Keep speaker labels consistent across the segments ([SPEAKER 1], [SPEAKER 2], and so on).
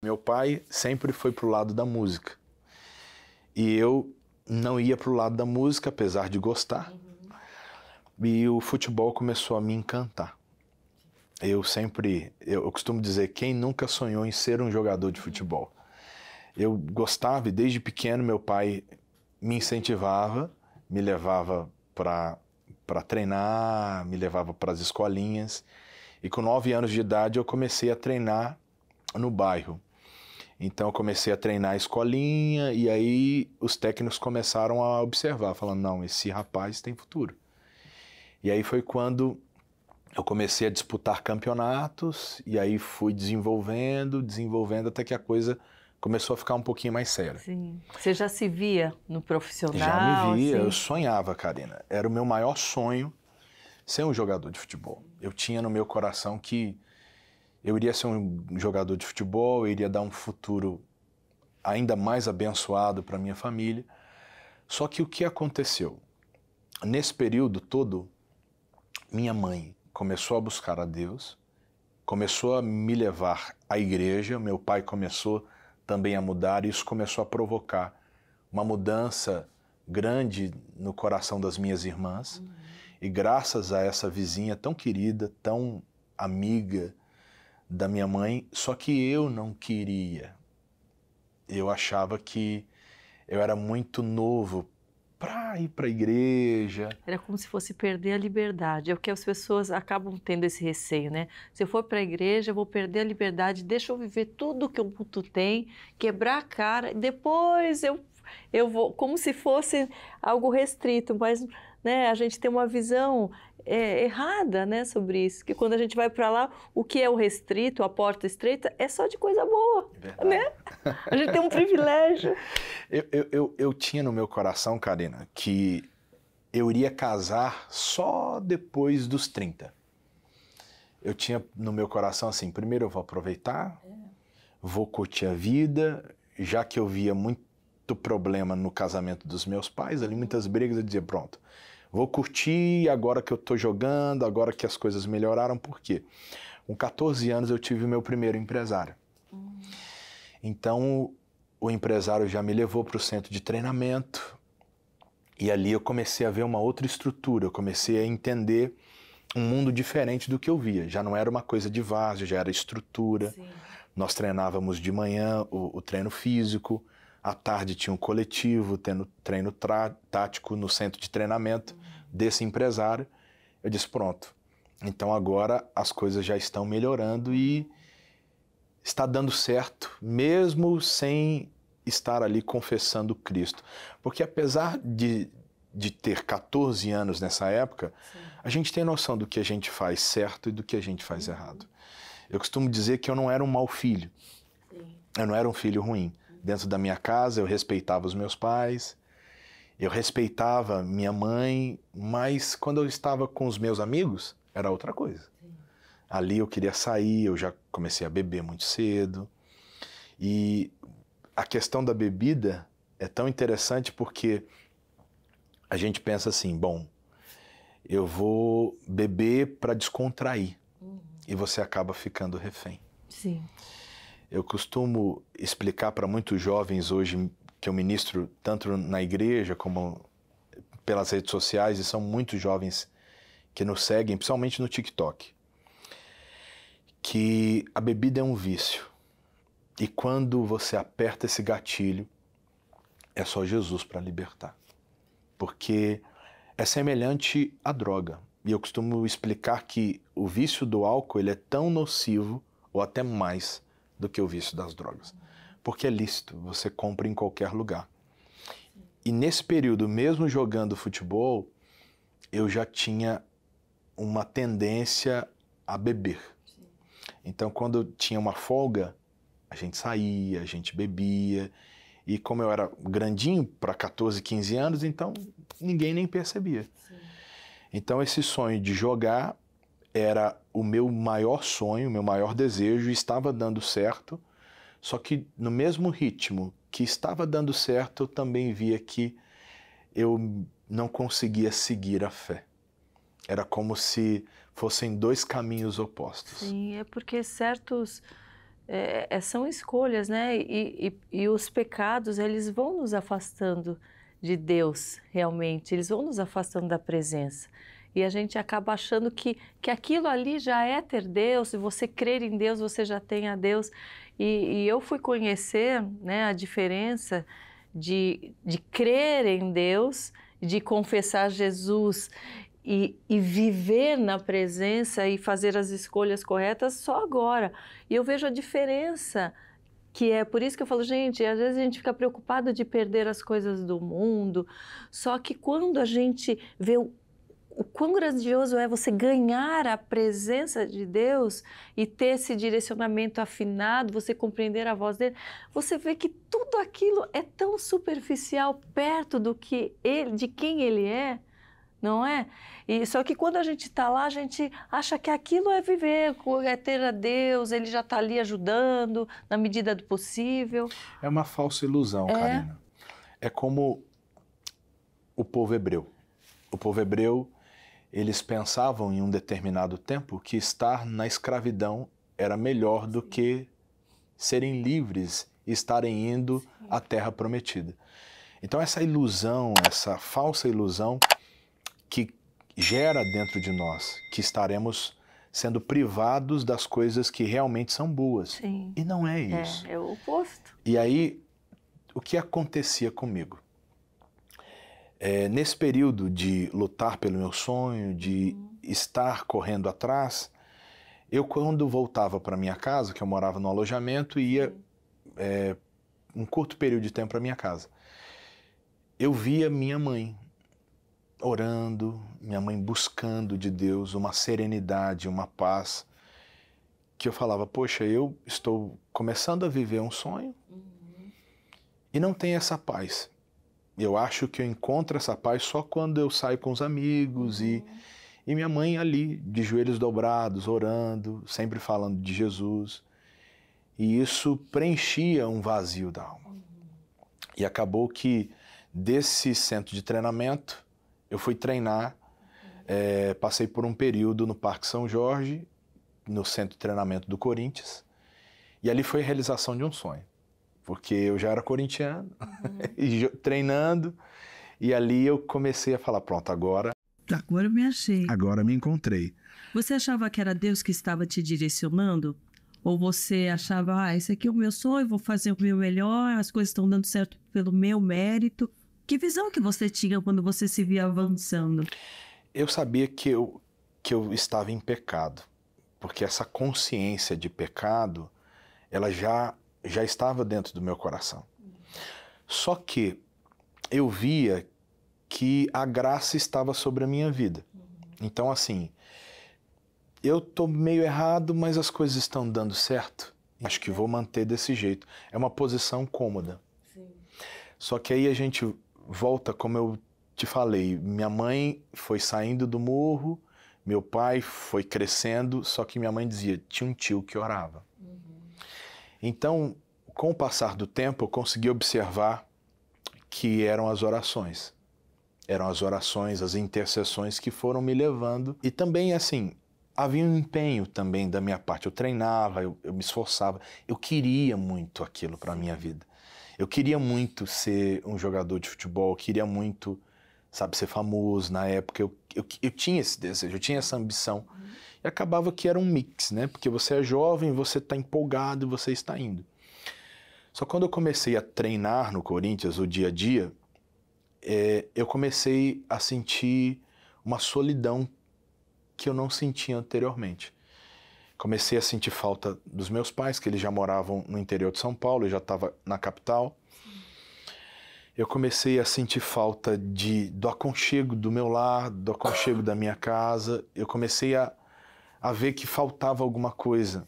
[SPEAKER 1] Meu pai sempre foi pro lado da música. E eu não ia pro lado da música, apesar de gostar. E o futebol começou a me encantar. Eu costumo dizer, quem nunca sonhou em ser um jogador de futebol? Eu gostava e desde pequeno meu pai me incentivava, me levava para treinar, me levava para as escolinhas. E com 9 anos de idade eu comecei a treinar no bairro. Então eu comecei a treinar a escolinha e aí os técnicos começaram a observar, falando, não, esse rapaz tem futuro. E aí foi quando eu comecei a disputar campeonatos e aí fui desenvolvendo, até que a coisa começou a ficar um pouquinho mais séria.
[SPEAKER 2] Sim. Você já se via no profissional?
[SPEAKER 1] Já me via,
[SPEAKER 2] assim?
[SPEAKER 1] eu sonhava, Karina. Era o meu maior sonho ser um jogador de futebol. Eu tinha no meu coração que eu iria ser um jogador de futebol, eu iria dar um futuro ainda mais abençoado para minha família. Só que o que aconteceu? Nesse período todo, minha mãe começou a buscar a Deus, começou a me levar à igreja, meu pai começou também a mudar, e isso começou a provocar uma mudança grande no coração das minhas irmãs. E graças a essa vizinha tão querida, tão amiga da minha mãe, só que eu não queria. Eu achava que eu era muito novo para ir para a igreja.
[SPEAKER 2] Era como se fosse perder a liberdade. É o que as pessoas acabam tendo esse receio, né? Se eu for para a igreja, eu vou perder a liberdade, deixa eu viver tudo que o mundo tem, quebrar a cara, depois eu vou, como se fosse algo restrito, mas né, a gente tem uma visão errada, né, sobre isso, que quando a gente vai para lá, o que é o restrito, a porta estreita, é só de coisa boa, né? A gente tem um privilégio.
[SPEAKER 1] Eu tinha no meu coração, Karina, que eu iria casar só depois dos 30. Eu tinha no meu coração assim, primeiro eu vou aproveitar, vou curtir a vida, já que eu via muito problema no casamento dos meus pais, ali muitas brigas, eu dizia, pronto, vou curtir agora que eu tô jogando, agora que as coisas melhoraram. Por quê? Com 14 anos eu tive o meu primeiro empresário. Então o empresário já me levou para o centro de treinamento e ali eu comecei a ver uma outra estrutura, eu comecei a entender um mundo diferente do que eu via. Já não era uma coisa de várzea, já era estrutura. Sim. Nós treinávamos de manhã o treino físico, à tarde tinha um coletivo, tendo treino tático no centro de treinamento desse empresário. Eu disse, pronto, então agora as coisas já estão melhorando e está dando certo, mesmo sem estar ali confessando Cristo. Porque apesar de ter 14 anos nessa época, sim, a gente tem noção do que a gente faz certo e do que a gente faz errado. Eu costumo dizer que eu não era um mau filho. Sim. Eu não era um filho ruim. Dentro da minha casa, eu respeitava os meus pais, eu respeitava minha mãe, mas quando eu estava com os meus amigos, era outra coisa. Sim. Ali eu queria sair, eu já comecei a beber muito cedo. E a questão da bebida é tão interessante porque a gente pensa assim, bom, eu vou beber para descontrair. E você acaba ficando refém.
[SPEAKER 2] Sim.
[SPEAKER 1] Eu costumo explicar para muitos jovens hoje, que eu ministro tanto na igreja como pelas redes sociais, e são muitos jovens que nos seguem, principalmente no TikTok, que a bebida é um vício. E quando você aperta esse gatilho, é só Jesus para libertar. Porque é semelhante à droga. E eu costumo explicar que o vício do álcool ele é tão nocivo, ou até mais, do que o vício das drogas. Porque é lícito, você compra em qualquer lugar. E nesse período, mesmo jogando futebol, eu já tinha uma tendência a beber. Então, quando eu tinha uma folga, a gente saía, a gente bebia. E como eu era grandinho, para 14, 15 anos, então ninguém nem percebia. Sim. Então esse sonho de jogar era o meu maior sonho, o meu maior desejo, e estava dando certo. Só que no mesmo ritmo que estava dando certo, eu também via que eu não conseguia seguir a fé. Era como se fossem dois caminhos opostos.
[SPEAKER 2] Sim, é porque certos são escolhas, né? E os pecados, eles vão nos afastando de Deus, realmente. Eles vão nos afastando da presença. E a gente acaba achando que aquilo ali já é ter Deus. Se você crer em Deus, você já tem a Deus. E eu fui conhecer, né, a diferença de crer em Deus, de confessar Jesus e viver na presença e fazer as escolhas corretas só agora. E eu vejo a diferença, que é por isso que eu falo, gente, às vezes a gente fica preocupado de perder as coisas do mundo, só que quando a gente vê o quão grandioso é você ganhar a presença de Deus e ter esse direcionamento afinado, você compreender a voz dele, você vê que tudo aquilo é tão superficial perto do que ele, de quem ele é, não é? E só que quando a gente está lá, a gente acha que aquilo é viver, é ter a Deus, ele já está ali ajudando na medida do possível.
[SPEAKER 1] É uma falsa ilusão, Karina. É como o povo hebreu. O povo hebreu, eles pensavam em um determinado tempo que estar na escravidão era melhor do que serem livres e estarem indo à terra prometida. Então essa ilusão, essa falsa ilusão que gera dentro de nós que estaremos sendo privados das coisas que realmente são boas.
[SPEAKER 2] Sim.
[SPEAKER 1] E não é isso.
[SPEAKER 2] É o oposto.
[SPEAKER 1] E aí, o que acontecia comigo? Nesse período de lutar pelo meu sonho, de estar correndo atrás, eu quando voltava para minha casa, que eu morava no alojamento, ia um curto período de tempo para minha casa. Eu via minha mãe orando, minha mãe buscando de Deus uma serenidade, uma paz, que eu falava, poxa, eu estou começando a viver um sonho e não tenho essa paz. Eu acho que eu encontro essa paz só quando eu saio com os amigos e minha mãe ali, de joelhos dobrados, orando, sempre falando de Jesus. E isso preenchia um vazio da alma. E acabou que desse centro de treinamento, eu fui treinar, passei por um período no Parque São Jorge, no centro de treinamento do Corinthians, e ali foi a realização de um sonho. Porque eu já era corintiano, treinando, e ali eu comecei a falar, pronto, agora
[SPEAKER 3] eu me achei.
[SPEAKER 1] Agora me encontrei.
[SPEAKER 3] Você achava que era Deus que estava te direcionando? Ou você achava, esse aqui é o meu sonho, vou fazer o meu melhor, as coisas estão dando certo pelo meu mérito? Que visão que você tinha quando você se via avançando?
[SPEAKER 1] Eu sabia que eu estava em pecado, porque essa consciência de pecado, ela já estava dentro do meu coração. Só que eu via que a graça estava sobre a minha vida. Então, assim, eu estou meio errado, mas as coisas estão dando certo. Acho que vou manter desse jeito. É uma posição cômoda. Sim. Só que aí a gente volta, como eu te falei, minha mãe foi saindo do morro, meu pai foi crescendo, só que minha mãe dizia, tinha um tio que orava. Então, com o passar do tempo, eu consegui observar que eram as orações. Eram as orações, as intercessões que foram me levando. E também, assim, havia um empenho também da minha parte. Eu treinava, eu me esforçava. Eu queria muito aquilo para a minha vida. Eu queria muito ser um jogador de futebol, eu queria muito, sabe, ser famoso. Na época eu tinha esse desejo, eu tinha essa ambição. E acabava que era um mix, né? Porque você é jovem, você está empolgado e você está indo. Só quando eu comecei a treinar no Corinthians, o dia a dia, eu comecei a sentir uma solidão que eu não sentia anteriormente. Comecei a sentir falta dos meus pais, que eles já moravam no interior de São Paulo, eu já estava na capital. Eu comecei a sentir falta do aconchego do meu lar, do aconchego da minha casa. Eu comecei a ver que faltava alguma coisa.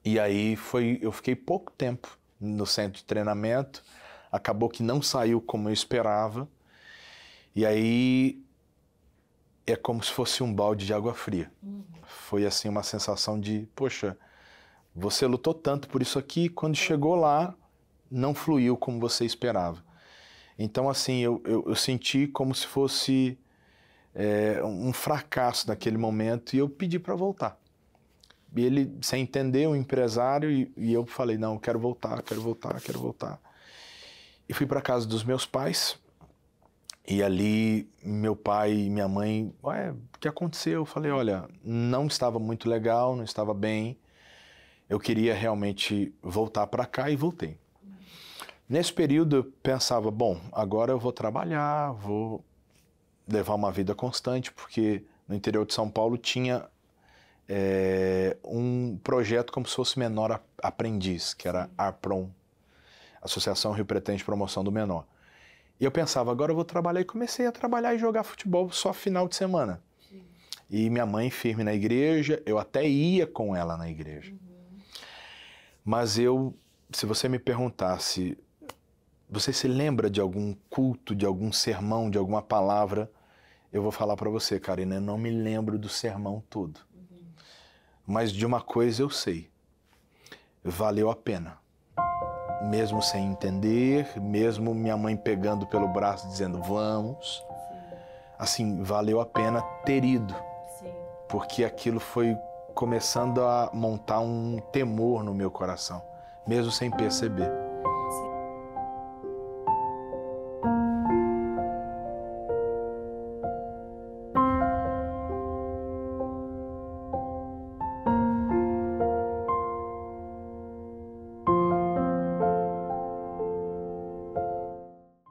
[SPEAKER 1] E aí eu fiquei pouco tempo no centro de treinamento, acabou que não saiu como eu esperava, e aí é como se fosse um balde de água fria. Foi assim uma sensação de, poxa, você lutou tanto por isso aqui, quando chegou lá, não fluiu como você esperava. Então assim, eu senti como se fosse um fracasso naquele momento, e eu pedi para voltar. ele, sem entender, um empresário, e eu falei, não, eu quero voltar, quero voltar, quero voltar. E fui para casa dos meus pais, e ali meu pai e minha mãe, ué, o que aconteceu? Eu falei, olha, não estava muito legal, não estava bem, eu queria realmente voltar para cá e voltei. Nesse período eu pensava, bom, agora eu vou trabalhar, vou levar uma vida constante, porque no interior de São Paulo tinha um projeto como se fosse menor aprendiz, que era ARPROM, Associação Rio Pretense de Promoção do Menor. E eu pensava, agora eu vou trabalhar, e comecei a trabalhar e jogar futebol só final de semana. Sim. E minha mãe firme na igreja, eu até ia com ela na igreja. Mas se você me perguntasse, você se lembra de algum culto, de algum sermão, de alguma palavra, eu vou falar para você, Karina, eu não me lembro do sermão todo. Mas de uma coisa eu sei, valeu a pena. Mesmo sem entender, mesmo minha mãe pegando pelo braço dizendo vamos, assim, valeu a pena ter ido. Sim. Porque aquilo foi começando a montar um temor no meu coração, mesmo sem perceber.